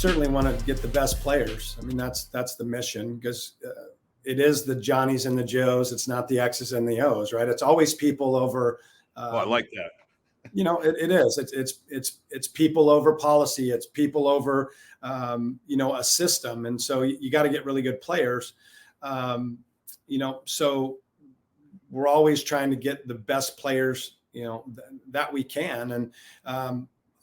certainly want to get the best players. I mean, that's the mission, because it is the Johnnies and the Joes. It's not the X's and the O's, right? It's always people over. I like that. It is. It's people over policy. It's people over, a system. And so you got to get really good players. So we're always trying to get the best players, that we can. And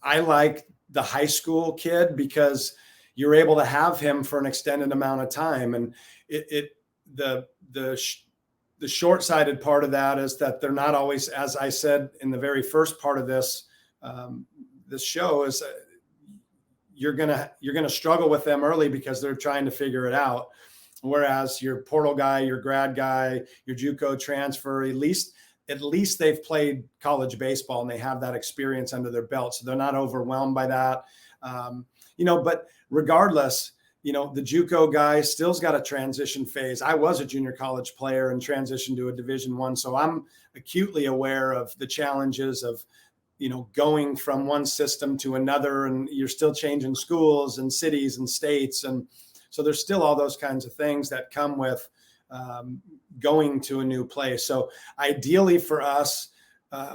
I like the high school kid because you're able to have him for an extended amount of time. And the short-sighted part of that is that they're not always, as I said in the very first part of this show, is you're gonna struggle with them early because they're trying to figure it out. Whereas your portal guy, your grad guy, your JUCO transfer, at least they've played college baseball and they have that experience under their belt, so they're not overwhelmed by that. But regardless, the JUCO guy still's got a transition phase. I was a junior college player and transitioned to a Division I, so I'm acutely aware of the challenges of, going from one system to another, and you're still changing schools and cities and states. And so there's still all those kinds of things that come with going to a new place. So ideally for us,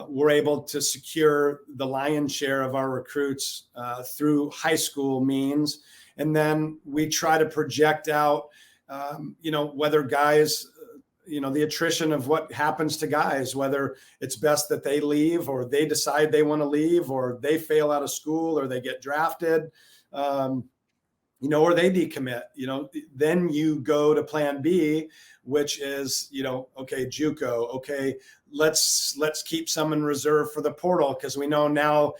we're able to secure the lion's share of our recruits through high school means. And then we try to project out, whether guys, the attrition of what happens to guys, whether it's best that they leave or they decide they want to leave or they fail out of school or they get drafted, or they decommit, then you go to plan B, which is, okay, JUCO, okay, let's keep some in reserve for the portal. Cause we know now,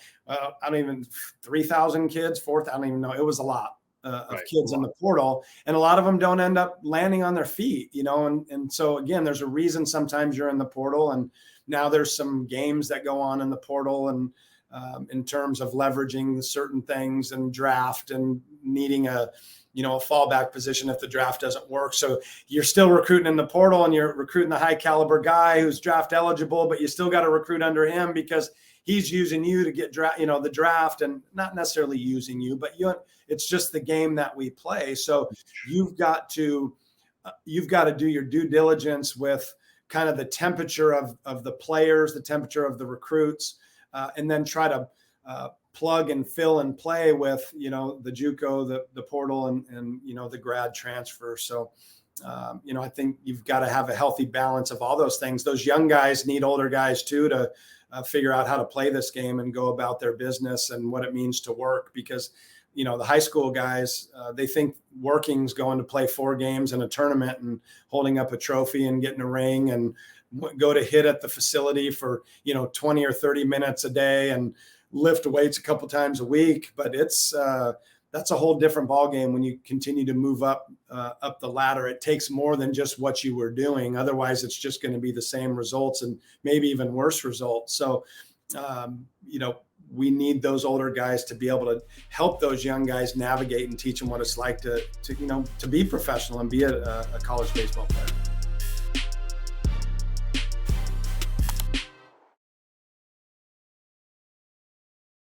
3,000 kids, 4,000, I don't even know. It was a lot. Of kids in the portal, and a lot of them don't end up landing on their feet, and so again, there's a reason sometimes you're in the portal, and now there's some games that go on in the portal, and in terms of leveraging certain things and draft and needing a fallback position if the draft doesn't work. So you're still recruiting in the portal and you're recruiting the high caliber guy who's draft eligible, but you still got to recruit under him because he's using you to get the draft, and not necessarily using you, but it's just the game that we play. So you've got to do your due diligence with kind of the temperature of the players, the temperature of the recruits, and then try to plug and fill and play with, the JUCO, the portal, and the grad transfer. So, I think you've got to have a healthy balance of all those things. Those young guys need older guys too, to figure out how to play this game and go about their business and what it means to work. Because, the high school guys, they think working's going to play 4 games in a tournament and holding up a trophy and getting a ring and go to hit at the facility for, 20 or 30 minutes a day and lift weights a couple times a week. But it's, that's a whole different ballgame when you continue to move up the ladder. It takes more than just what you were doing. Otherwise, it's just going to be the same results and maybe even worse results. So, we need those older guys to be able to help those young guys navigate and teach them what it's like to be professional and be a college baseball player.